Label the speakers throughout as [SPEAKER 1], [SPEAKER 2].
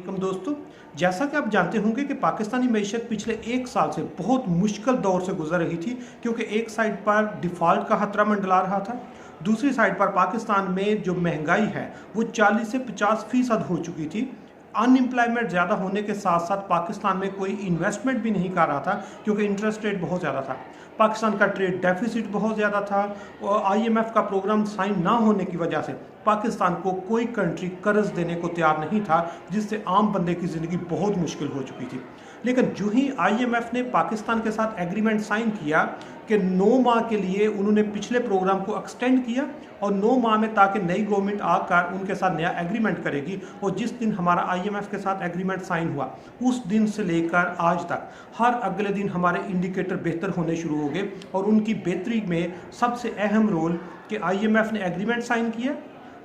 [SPEAKER 1] वालेकुम दोस्तों, जैसा कि आप जानते होंगे कि पाकिस्तानी मईशत पिछले एक साल से बहुत मुश्किल दौर से गुजर रही थी, क्योंकि एक साइड पर डिफ़ॉल्ट का खतरा मंडला रहा था, दूसरी साइड पर पाकिस्तान में जो महंगाई है वो 40 से 50% हो चुकी थी। अनएम्प्लॉयमेंट ज़्यादा होने के साथ साथ पाकिस्तान में कोई इन्वेस्टमेंट भी नहीं कर रहा था, क्योंकि इंटरेस्ट रेट बहुत ज़्यादा था। पाकिस्तान का ट्रेड डेफिसिट बहुत ज़्यादा था और IMF का प्रोग्राम साइन ना होने की वजह से पाकिस्तान को कोई कंट्री कर्ज देने को तैयार नहीं था, जिससे आम बंदे की ज़िंदगी बहुत मुश्किल हो चुकी थी। लेकिन जो ही IMF ने पाकिस्तान के साथ एग्रीमेंट साइन किया कि 9 माह के लिए उन्होंने पिछले प्रोग्राम को एक्सटेंड किया और 9 माह में ताकि नई गवर्नमेंट आकर उनके साथ नया एग्रीमेंट करेगी, और जिस दिन हमारा IMF के साथ एग्रीमेंट साइन हुआ उस दिन से लेकर आज तक हर अगले दिन हमारे इंडिकेटर बेहतर होने शुरू हो गए। और उनकी बेहतरी में सबसे अहम रोल कि IMF ने एग्रीमेंट साइन किया,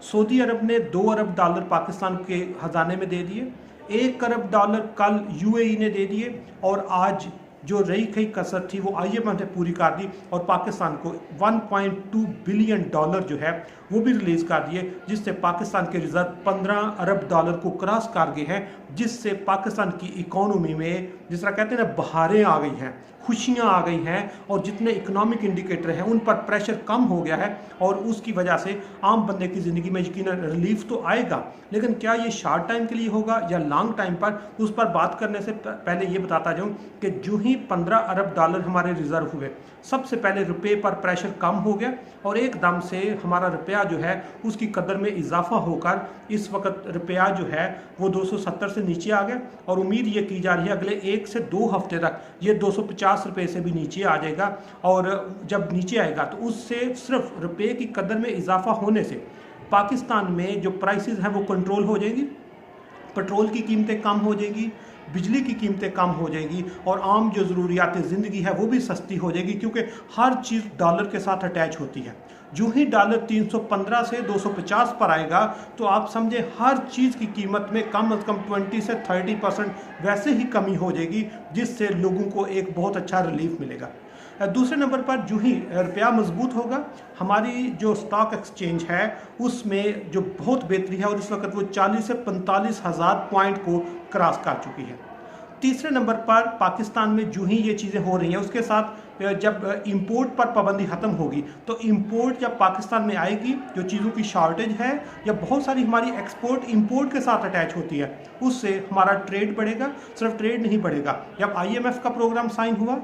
[SPEAKER 1] सऊदी अरब ने $2 अरब पाकिस्तान के ख़जाने में दे दिए, $1 अरब कल UAE ने दे दिए, और आज जो रही कई कसर थी वो IMF ने पूरी कर दी और पाकिस्तान को $1.2 बिलियन जो है वो भी रिलीज़ कर दिए, जिससे पाकिस्तान के रिजर्व $15 अरब को क्रॉस कर गए हैं, जिससे पाकिस्तान की इकोनॉमी में जिस तरह कहते हैं ना बहारें आ गई हैं, खुशियां आ गई हैं, और जितने इकोनॉमिक इंडिकेटर हैं उन पर प्रेशर कम हो गया है। और उसकी वजह से आम बंदे की ज़िंदगी में यकीनन रिलीफ तो आएगा, लेकिन क्या ये शॉर्ट टाइम के लिए होगा या लॉन्ग टाइम पर, उस पर बात करने से पहले ये बताता जाऊँ कि जो ही $15 अरब हमारे रिजर्व हुए, सबसे पहले रुपये पर प्रेशर कम हो गया और एकदम से हमारा रुपया जो है उसकी कदर में इजाफा होकर इस वक्त रुपया जो है वो 270 से नीचे आ गया, और उम्मीद ये की जा रही है अगले 1 से 2 हफ्ते तक ये 250 रुपये से भी नीचे आ जाएगा। और जब नीचे आएगा तो उससे सिर्फ रुपये की कदर में इजाफा होने से पाकिस्तान में जो प्राइसेस हैं वो कंट्रोल हो जाएगी, पेट्रोल की कीमतें कम हो जाएगी, बिजली की कीमतें कम हो जाएगी, और आम जो ज़रूरियात ज़िंदगी है वो भी सस्ती हो जाएगी, क्योंकि हर चीज़ डॉलर के साथ अटैच होती है। जो ही डॉलर 315 से 250 पर आएगा तो आप समझे हर चीज़ की कीमत में कम से कम 20 से 30% वैसे ही कमी हो जाएगी, जिससे लोगों को एक बहुत अच्छा रिलीफ मिलेगा। दूसरे नंबर पर जो ही रुपया मजबूत होगा, हमारी जो स्टॉक एक्सचेंज है उसमें जो बहुत बेहतरी है, और इस वक्त वो 40 से 45 हज़ार पॉइंट को क्रॉस कर चुकी है। तीसरे नंबर पर पाकिस्तान में जो ही ये चीज़ें हो रही हैं उसके साथ जब इंपोर्ट पर पाबंदी ख़त्म होगी तो इंपोर्ट जब पाकिस्तान में आएगी, जो चीज़ों की शॉर्टेज है या बहुत सारी हमारी एक्सपोर्ट इंपोर्ट के साथ अटैच होती है, उससे हमारा ट्रेड बढ़ेगा। सिर्फ ट्रेड नहीं बढ़ेगा, जब IMF का प्रोग्राम साइन हुआ,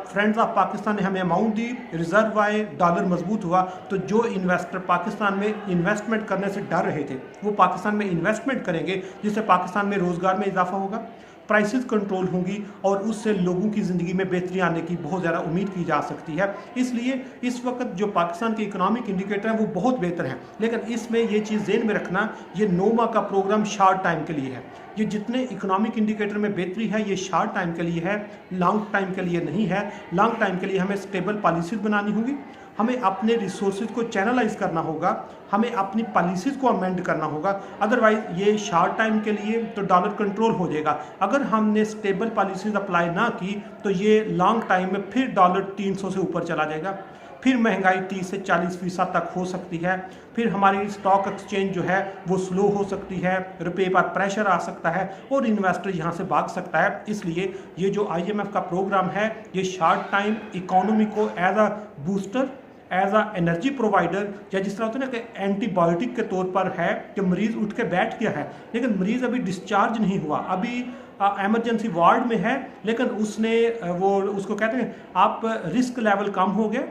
[SPEAKER 1] फ्रेंड्स ऑफ पाकिस्तान ने हमें अमाउंट दी, रिजर्व आए, डॉलर मजबूत हुआ, तो जो इन्वेस्टर पाकिस्तान में इन्वेस्टमेंट करने से डर रहे थे वो पाकिस्तान में इन्वेस्टमेंट करेंगे, जिससे पाकिस्तान में रोज़गार में इजाफा होगा, प्राइसेस कंट्रोल होंगी, और उससे लोगों की ज़िंदगी में बेहतरी आने की बहुत ज़्यादा उम्मीद की जा सकती है। इसलिए इस वक्त जो पाकिस्तान के इकोनॉमिक इंडिकेटर हैं वो बहुत बेहतर हैं, लेकिन इसमें ये चीज़ ज़हन में रखना, ये 9 माह का प्रोग्राम शॉर्ट टाइम के लिए है। ये जितने इकोनॉमिक इंडिकेटर में बेहतरी है ये शॉर्ट टाइम के लिए है, लॉन्ग टाइम के लिए नहीं है। लॉन्ग टाइम के लिए हमें स्टेबल पॉलिसीज़ बनानी होगी, हमें अपने रिसोर्सेज को चैनलाइज करना होगा, हमें अपनी पॉलिसीज़ को अमेंड करना होगा। अदरवाइज़ ये शॉर्ट टाइम के लिए तो डॉलर कंट्रोल हो जाएगा, अगर हमने स्टेबल पॉलिसीज़ अप्लाई ना की तो ये लॉन्ग टाइम में फिर डॉलर 300 से ऊपर चला जाएगा, फिर महंगाई 30 से 40% तक हो सकती है, फिर हमारी स्टॉक एक्सचेंज जो है वो स्लो हो सकती है, रुपये पर प्रेशर आ सकता है और इन्वेस्टर यहाँ से भाग सकता है। इसलिए ये जो IMF का प्रोग्राम है ये शॉर्ट टाइम इकोनॉमी को as a booster, as a energy provider, या जिस तरह होता है ना कि एंटीबायोटिक के तौर पर है कि मरीज़ उठ के बैठ गया है लेकिन मरीज़ अभी डिस्चार्ज नहीं हुआ, अभी एमरजेंसी वार्ड में है, लेकिन उसने वो उसको कहते हैं आप रिस्क लेवल कम हो गया,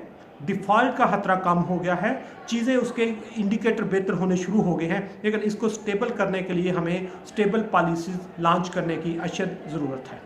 [SPEAKER 1] डिफ़ॉल्ट का खतरा कम हो गया है, चीज़ें उसके इंडिकेटर बेहतर होने शुरू हो गए हैं, लेकिन इसको स्टेबल करने के लिए हमें स्टेबल पॉलिसीज़ लॉन्च करने की अशद ज़रूरत है।